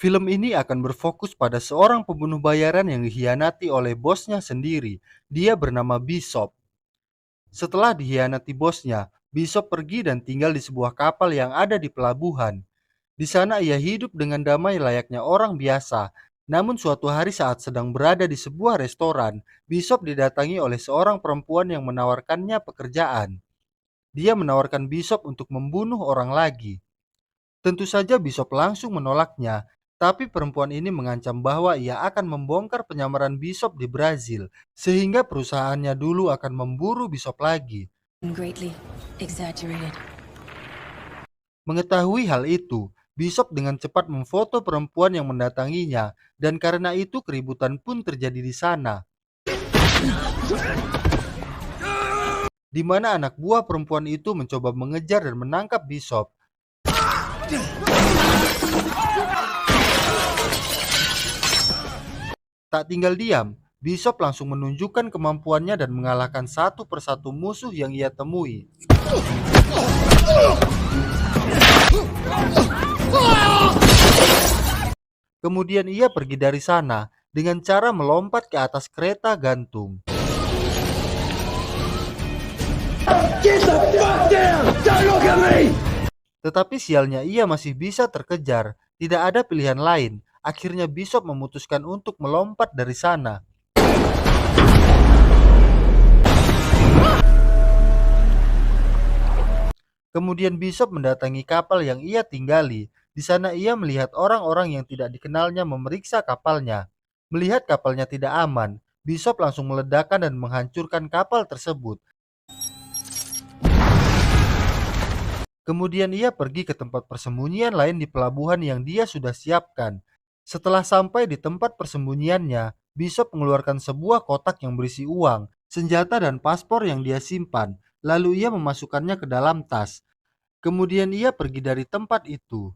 Film ini akan berfokus pada seorang pembunuh bayaran yang dikhianati oleh bosnya sendiri. Dia bernama Bishop. Setelah dikhianati bosnya, Bishop pergi dan tinggal di sebuah kapal yang ada di pelabuhan. Di sana ia hidup dengan damai layaknya orang biasa. Namun suatu hari saat sedang berada di sebuah restoran, Bishop didatangi oleh seorang perempuan yang menawarkannya pekerjaan. Dia menawarkan Bishop untuk membunuh orang lagi. Tentu saja Bishop langsung menolaknya, tapi perempuan ini mengancam bahwa ia akan membongkar penyamaran Bishop di Brazil, sehingga perusahaannya dulu akan memburu Bishop lagi. Greatly exaggerated. Mengetahui hal itu, Bishop dengan cepat memfoto perempuan yang mendatanginya, dan karena itu keributan pun terjadi di sana, di mana anak buah perempuan itu mencoba mengejar dan menangkap Bishop. Tak tinggal diam, Bishop langsung menunjukkan kemampuannya dan mengalahkan satu persatu musuh yang ia temui. Kemudian ia pergi dari sana dengan cara melompat ke atas kereta gantung. Tetapi sialnya ia masih bisa terkejar, tidak ada pilihan lain. Akhirnya Bishop memutuskan untuk melompat dari sana. Kemudian Bishop mendatangi kapal yang ia tinggali. Di sana ia melihat orang-orang yang tidak dikenalnya memeriksa kapalnya. Melihat kapalnya tidak aman, Bishop langsung meledakkan dan menghancurkan kapal tersebut. Kemudian ia pergi ke tempat persembunyian lain di pelabuhan yang dia sudah siapkan. Setelah sampai di tempat persembunyiannya, Bishop mengeluarkan sebuah kotak yang berisi uang, senjata dan paspor yang dia simpan. Lalu ia memasukkannya ke dalam tas. Kemudian ia pergi dari tempat itu.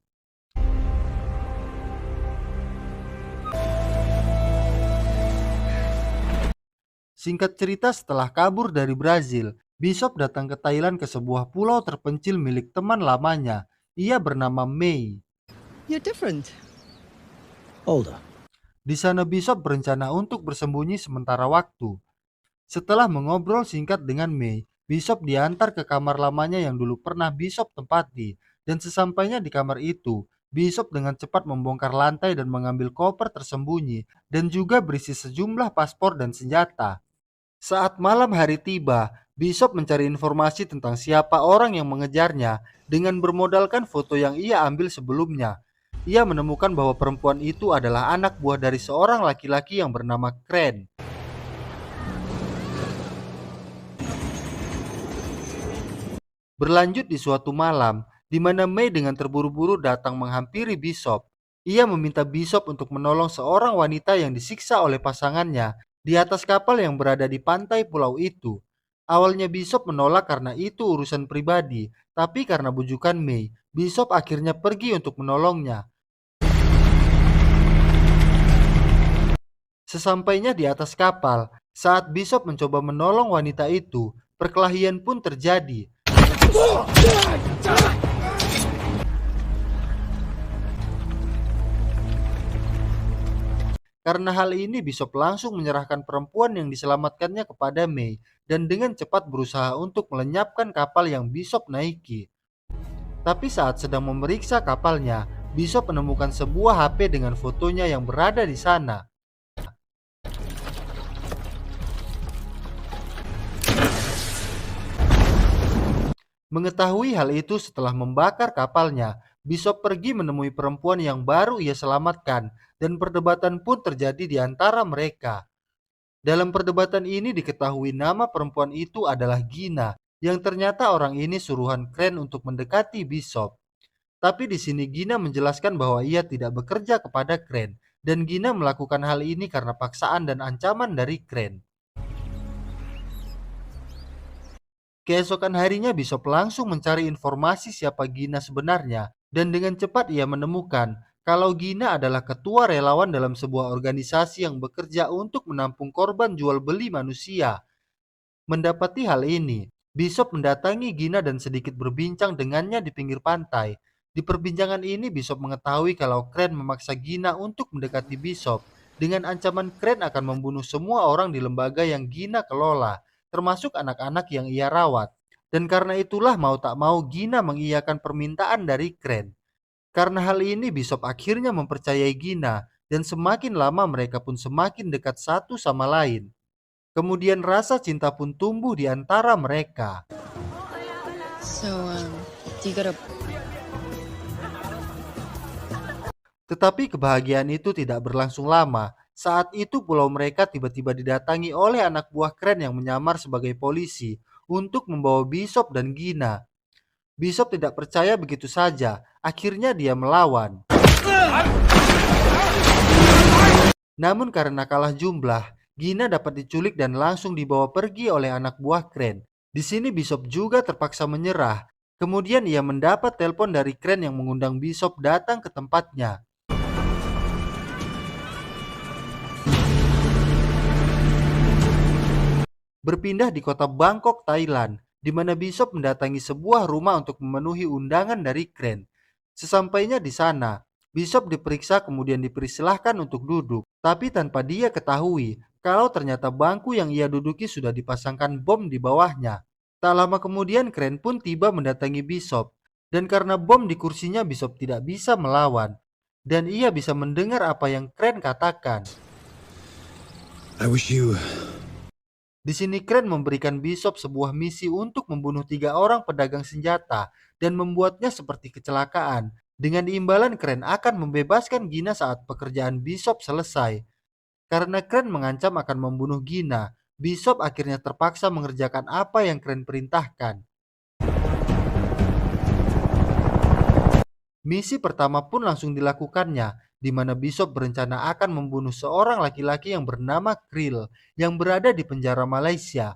Singkat cerita, setelah kabur dari Brazil, Bishop datang ke Thailand ke sebuah pulau terpencil milik teman lamanya. Ia bernama May. You're different. Older. Di sana Bishop berencana untuk bersembunyi sementara waktu. Setelah mengobrol singkat dengan May, Bishop diantar ke kamar lamanya yang dulu pernah Bishop tempati. Dan sesampainya di kamar itu, Bishop dengan cepat membongkar lantai dan mengambil koper tersembunyi dan juga berisi sejumlah paspor dan senjata. Saat malam hari tiba, Bishop mencari informasi tentang siapa orang yang mengejarnya dengan bermodalkan foto yang ia ambil sebelumnya. Ia menemukan bahwa perempuan itu adalah anak buah dari seorang laki-laki yang bernama Crane. Berlanjut di suatu malam, di mana May dengan terburu-buru datang menghampiri Bishop. Ia meminta Bishop untuk menolong seorang wanita yang disiksa oleh pasangannya di atas kapal yang berada di pantai pulau itu. Awalnya Bishop menolak karena itu urusan pribadi, tapi karena bujukan May, Bishop akhirnya pergi untuk menolongnya. Sesampainya di atas kapal, saat Bishop mencoba menolong wanita itu, perkelahian pun terjadi. Karena hal ini, Bishop langsung menyerahkan perempuan yang diselamatkannya kepada May dan dengan cepat berusaha untuk melenyapkan kapal yang Bishop naiki. Tapi saat sedang memeriksa kapalnya, Bishop menemukan sebuah HP dengan fotonya yang berada di sana. Mengetahui hal itu setelah membakar kapalnya, Bishop pergi menemui perempuan yang baru ia selamatkan dan perdebatan pun terjadi di antara mereka. Dalam perdebatan ini diketahui nama perempuan itu adalah Gina, yang ternyata orang ini suruhan Crane untuk mendekati Bishop. Tapi di sini Gina menjelaskan bahwa ia tidak bekerja kepada Crane dan Gina melakukan hal ini karena paksaan dan ancaman dari Crane. Keesokan harinya Bishop langsung mencari informasi siapa Gina sebenarnya dan dengan cepat ia menemukan kalau Gina adalah ketua relawan dalam sebuah organisasi yang bekerja untuk menampung korban jual beli manusia. Mendapati hal ini, Bishop mendatangi Gina dan sedikit berbincang dengannya di pinggir pantai. Di perbincangan ini, Bishop mengetahui kalau Crane memaksa Gina untuk mendekati Bishop dengan ancaman Crane akan membunuh semua orang di lembaga yang Gina kelola, termasuk anak-anak yang ia rawat. Dan karena itulah mau tak mau Gina mengiyakan permintaan dari Crane. Karena hal ini, Bishop akhirnya mempercayai Gina dan semakin lama mereka pun semakin dekat satu sama lain. Kemudian rasa cinta pun tumbuh di antara mereka. So, do you got a... Tetapi kebahagiaan itu tidak berlangsung lama. Saat itu pulau mereka tiba-tiba didatangi oleh anak buah Crane yang menyamar sebagai polisi untuk membawa Bishop dan Gina. Bishop tidak percaya begitu saja. Akhirnya dia melawan. Namun karena kalah jumlah, Gina dapat diculik dan langsung dibawa pergi oleh anak buah Crane. Di sini Bishop juga terpaksa menyerah. Kemudian ia mendapat telepon dari Crane yang mengundang Bishop datang ke tempatnya. Berpindah di kota Bangkok, Thailand, di mana Bishop mendatangi sebuah rumah untuk memenuhi undangan dari Crane. Sesampainya di sana, Bishop diperiksa kemudian dipersilahkan untuk duduk, tapi tanpa dia ketahui kalau ternyata bangku yang ia duduki sudah dipasangkan bom di bawahnya. Tak lama kemudian Crane pun tiba mendatangi Bishop, dan karena bom di kursinya Bishop tidak bisa melawan, dan ia bisa mendengar apa yang Crane katakan. I wish you... Di sini Crane memberikan Bishop sebuah misi untuk membunuh 3 orang pedagang senjata dan membuatnya seperti kecelakaan. Dengan imbalan Crane akan membebaskan Gina saat pekerjaan Bishop selesai. Karena Crane mengancam akan membunuh Gina, Bishop akhirnya terpaksa mengerjakan apa yang Crane perintahkan. Misi pertama pun langsung dilakukannya, di mana Bishop berencana akan membunuh seorang laki-laki yang bernama Krill yang berada di penjara Malaysia.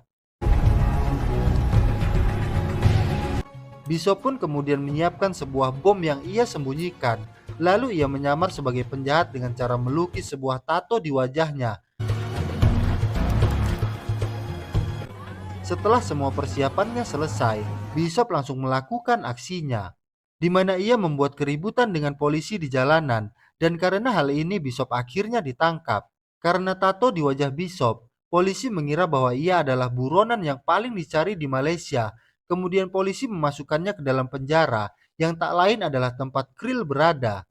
Bishop pun kemudian menyiapkan sebuah bom yang ia sembunyikan. Lalu ia menyamar sebagai penjahat dengan cara melukis sebuah tato di wajahnya. Setelah semua persiapannya selesai, Bishop langsung melakukan aksinya, di mana ia membuat keributan dengan polisi di jalanan, dan karena hal ini Bishop akhirnya ditangkap. Karena tato di wajah Bishop, polisi mengira bahwa ia adalah buronan yang paling dicari di Malaysia. Kemudian polisi memasukkannya ke dalam penjara, yang tak lain adalah tempat Krill berada.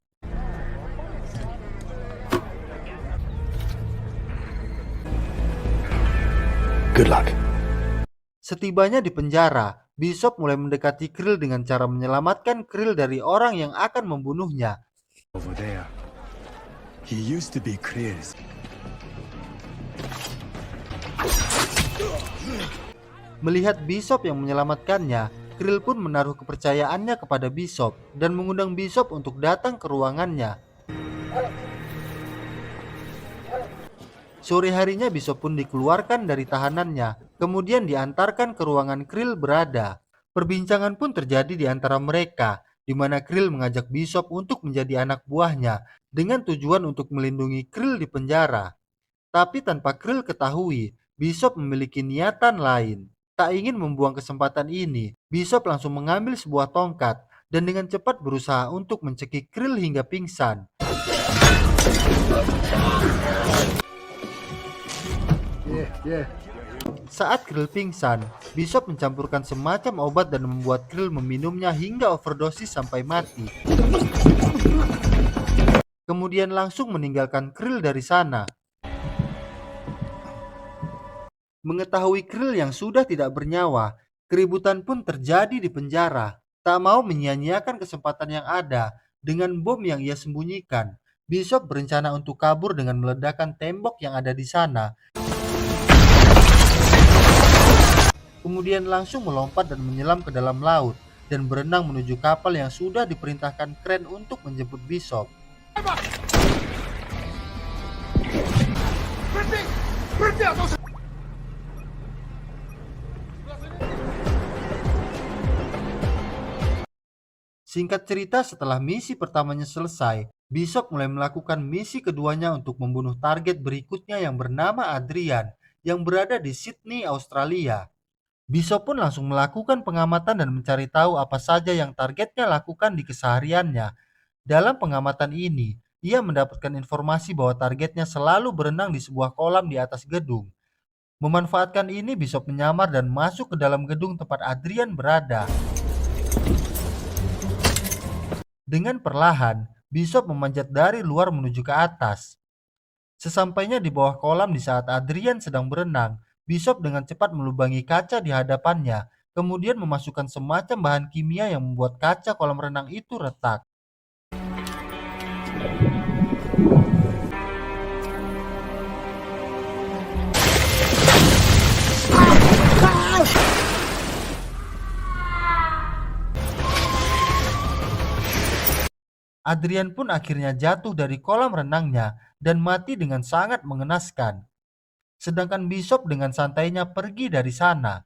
Good luck. Setibanya di penjara, Bishop mulai mendekati Krill dengan cara menyelamatkan Krill dari orang yang akan membunuhnya. Over there. He used to be Chris. Melihat Bishop yang menyelamatkannya, Krill pun menaruh kepercayaannya kepada Bishop dan mengundang Bishop untuk datang ke ruangannya. Sore harinya Bishop pun dikeluarkan dari tahanannya, kemudian diantarkan ke ruangan Krill berada. Perbincangan pun terjadi di antara mereka, di mana Krill mengajak Bishop untuk menjadi anak buahnya dengan tujuan untuk melindungi Krill di penjara. Tapi tanpa Krill ketahui, Bishop memiliki niatan lain. Tak ingin membuang kesempatan ini, Bishop langsung mengambil sebuah tongkat dan dengan cepat berusaha untuk mencekik Krill hingga pingsan. Saat Krill pingsan, Bishop mencampurkan semacam obat dan membuat Krill meminumnya hingga overdosis sampai mati. Kemudian langsung meninggalkan Krill dari sana. Mengetahui Krill yang sudah tidak bernyawa, keributan pun terjadi di penjara. Tak mau menyia-nyiakan kesempatan yang ada dengan bom yang ia sembunyikan, Bishop berencana untuk kabur dengan meledakkan tembok yang ada di sana. Kemudian langsung melompat dan menyelam ke dalam laut dan berenang menuju kapal yang sudah diperintahkan Crane untuk menjemput Bishop. Singkat cerita, setelah misi pertamanya selesai, Bishop mulai melakukan misi keduanya untuk membunuh target berikutnya yang bernama Adrian, yang berada di Sydney, Australia. Bishop pun langsung melakukan pengamatan dan mencari tahu apa saja yang targetnya lakukan di kesehariannya. Dalam pengamatan ini, ia mendapatkan informasi bahwa targetnya selalu berenang di sebuah kolam di atas gedung. Memanfaatkan ini, Bishop menyamar dan masuk ke dalam gedung tempat Adrian berada. Dengan perlahan, Bishop memanjat dari luar menuju ke atas. Sesampainya di bawah kolam di saat Adrian sedang berenang, Bishop dengan cepat melubangi kaca di hadapannya, kemudian memasukkan semacam bahan kimia yang membuat kaca kolam renang itu retak. Adrian pun akhirnya jatuh dari kolam renangnya dan mati dengan sangat mengenaskan. Sedangkan Bishop dengan santainya pergi dari sana.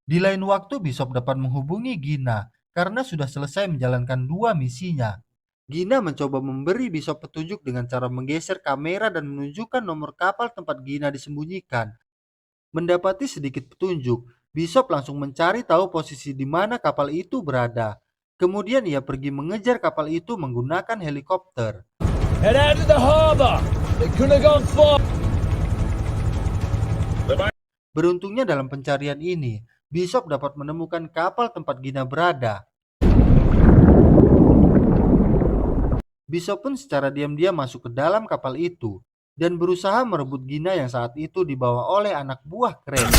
Di lain waktu, Bishop dapat menghubungi Gina karena sudah selesai menjalankan 2 misinya. Gina mencoba memberi Bishop petunjuk dengan cara menggeser kamera dan menunjukkan nomor kapal tempat Gina disembunyikan. Mendapati sedikit petunjuk, Bishop langsung mencari tahu posisi di mana kapal itu berada. Kemudian ia pergi mengejar kapal itu menggunakan helikopter. Head out to the harbor. They couldn't have gone far. Beruntungnya dalam pencarian ini, Bishop dapat menemukan kapal tempat Gina berada. Bishop pun secara diam-diam masuk ke dalam kapal itu dan berusaha merebut Gina yang saat itu dibawa oleh anak buah Crane.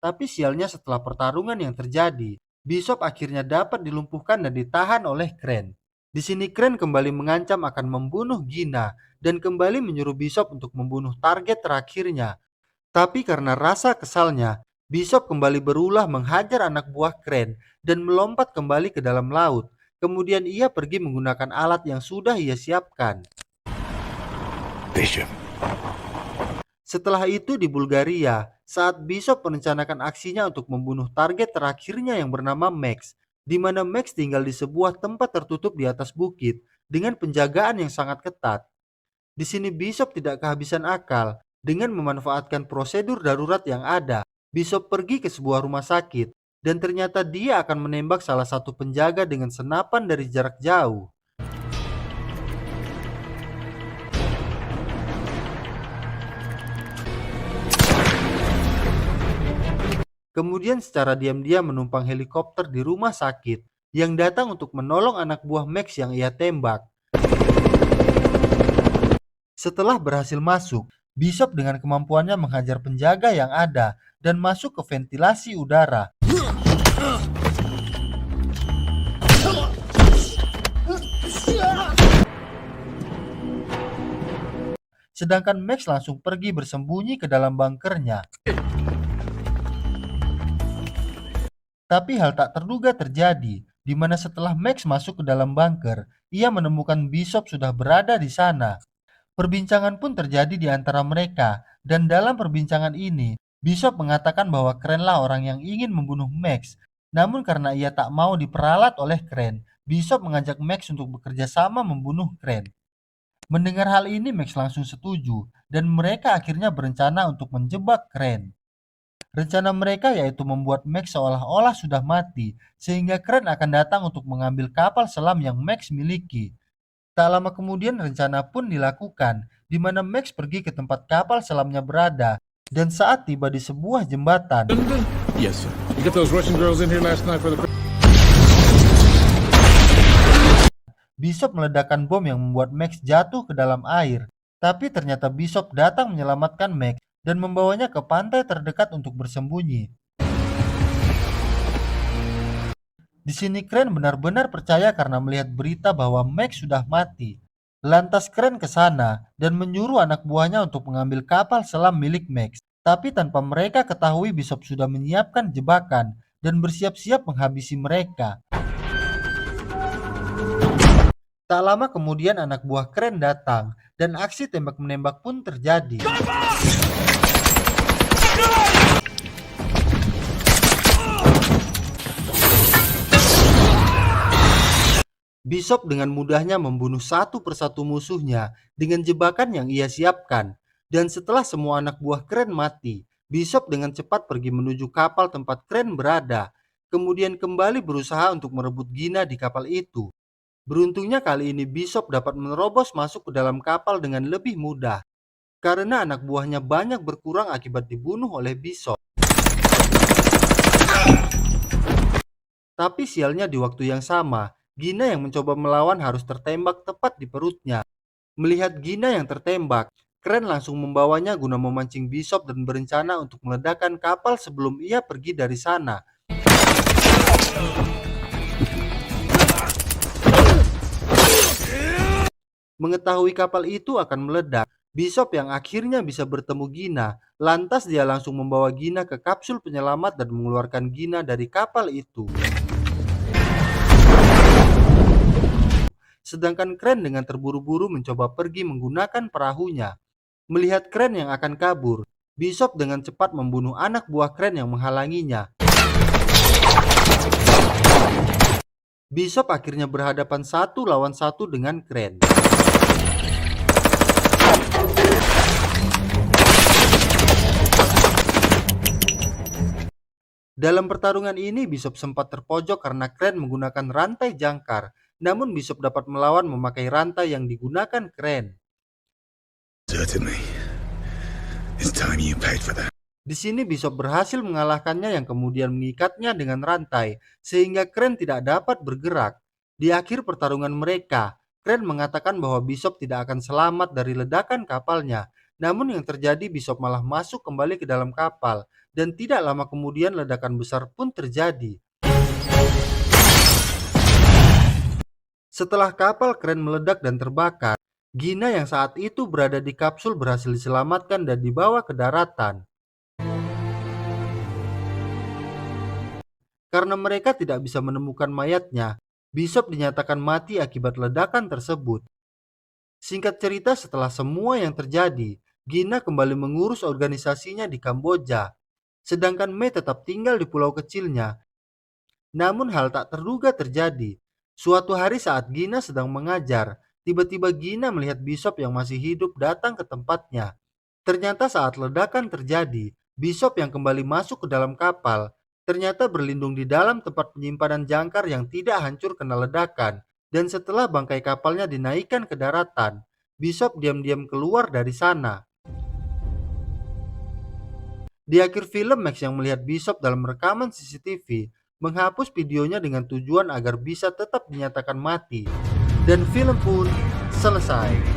Tapi sialnya setelah pertarungan yang terjadi, Bishop akhirnya dapat dilumpuhkan dan ditahan oleh Crane. Di sini Crane kembali mengancam akan membunuh Gina dan kembali menyuruh Bishop untuk membunuh target terakhirnya. Tapi karena rasa kesalnya, Bishop kembali berulah menghajar anak buah Crane dan melompat kembali ke dalam laut. Kemudian ia pergi menggunakan alat yang sudah ia siapkan. Bishop. Setelah itu di Bulgaria, saat Bishop merencanakan aksinya untuk membunuh target terakhirnya yang bernama Max, di mana Max tinggal di sebuah tempat tertutup di atas bukit dengan penjagaan yang sangat ketat. Di sini Bishop tidak kehabisan akal dengan memanfaatkan prosedur darurat yang ada. Bishop pergi ke sebuah rumah sakit dan ternyata dia akan menembak salah satu penjaga dengan senapan dari jarak jauh. Kemudian secara diam-diam menumpang helikopter di rumah sakit yang datang untuk menolong anak buah Max yang ia tembak. Setelah berhasil masuk, Bishop dengan kemampuannya menghajar penjaga yang ada dan masuk ke ventilasi udara. Sedangkan Max langsung pergi bersembunyi ke dalam bunkernya. Tapi hal tak terduga terjadi, di mana setelah Max masuk ke dalam bunker, ia menemukan Bishop sudah berada di sana. Perbincangan pun terjadi di antara mereka, dan dalam perbincangan ini, Bishop mengatakan bahwa Crane lah orang yang ingin membunuh Max. Namun karena ia tak mau diperalat oleh Crane, Bishop mengajak Max untuk bekerja sama membunuh Crane. Mendengar hal ini, Max langsung setuju, dan mereka akhirnya berencana untuk menjebak Crane. Rencana mereka yaitu membuat Max seolah-olah sudah mati, sehingga Crane akan datang untuk mengambil kapal selam yang Max miliki. Tak lama kemudian rencana pun dilakukan, di mana Max pergi ke tempat kapal selamnya berada, dan saat tiba di sebuah jembatan, Yes, sir. You get those Russian girls in here last night for the... Bishop meledakkan bom yang membuat Max jatuh ke dalam air. Tapi ternyata Bishop datang menyelamatkan Max dan membawanya ke pantai terdekat untuk bersembunyi. Di sini Crane benar-benar percaya karena melihat berita bahwa Max sudah mati. Lantas Crane ke sana dan menyuruh anak buahnya untuk mengambil kapal selam milik Max. Tapi tanpa mereka ketahui Bishop sudah menyiapkan jebakan dan bersiap-siap menghabisi mereka. Tak lama kemudian anak buah Crane datang dan aksi tembak-menembak pun terjadi. Bishop dengan mudahnya membunuh satu persatu musuhnya dengan jebakan yang ia siapkan. Dan setelah semua anak buah Crane mati, Bishop dengan cepat pergi menuju kapal tempat Crane berada. Kemudian kembali berusaha untuk merebut Gina di kapal itu. Beruntungnya kali ini Bishop dapat menerobos masuk ke dalam kapal dengan lebih mudah. Karena anak buahnya banyak berkurang akibat dibunuh oleh Bishop. Tapi sialnya di waktu yang sama, Gina yang mencoba melawan harus tertembak tepat di perutnya. Melihat Gina yang tertembak, Crane langsung membawanya guna memancing Bishop dan berencana untuk meledakkan kapal sebelum ia pergi dari sana. Mengetahui kapal itu akan meledak, Bishop yang akhirnya bisa bertemu Gina, lantas dia langsung membawa Gina ke kapsul penyelamat dan mengeluarkan Gina dari kapal itu. Sedangkan Crane dengan terburu-buru mencoba pergi menggunakan perahunya. Melihat Crane yang akan kabur, Bishop dengan cepat membunuh anak buah Crane yang menghalanginya. Bishop akhirnya berhadapan 1 lawan 1 dengan Crane. Dalam pertarungan ini, Bishop sempat terpojok karena Crane menggunakan rantai jangkar. Namun Bishop dapat melawan memakai rantai yang digunakan Crane. Certainly. It's time you paid for that. Di sini Bishop berhasil mengalahkannya yang kemudian mengikatnya dengan rantai sehingga Crane tidak dapat bergerak. Di akhir pertarungan mereka, Crane mengatakan bahwa Bishop tidak akan selamat dari ledakan kapalnya. Namun yang terjadi, Bishop malah masuk kembali ke dalam kapal dan tidak lama kemudian ledakan besar pun terjadi. Setelah kapal Crane meledak dan terbakar, Gina yang saat itu berada di kapsul berhasil diselamatkan dan dibawa ke daratan. Karena mereka tidak bisa menemukan mayatnya, Bishop dinyatakan mati akibat ledakan tersebut. Singkat cerita, setelah semua yang terjadi, Gina kembali mengurus organisasinya di Kamboja. Sedangkan Mei tetap tinggal di pulau kecilnya. Namun hal tak terduga terjadi. Suatu hari saat Gina sedang mengajar, tiba-tiba Gina melihat Bishop yang masih hidup datang ke tempatnya. Ternyata saat ledakan terjadi, Bishop yang kembali masuk ke dalam kapal, ternyata berlindung di dalam tempat penyimpanan jangkar yang tidak hancur kena ledakan. Dan setelah bangkai kapalnya dinaikkan ke daratan, Bishop diam-diam keluar dari sana. Di akhir film, Max yang melihat Bishop dalam rekaman CCTV menghapus videonya dengan tujuan agar bisa tetap dinyatakan mati. Dan film pun selesai.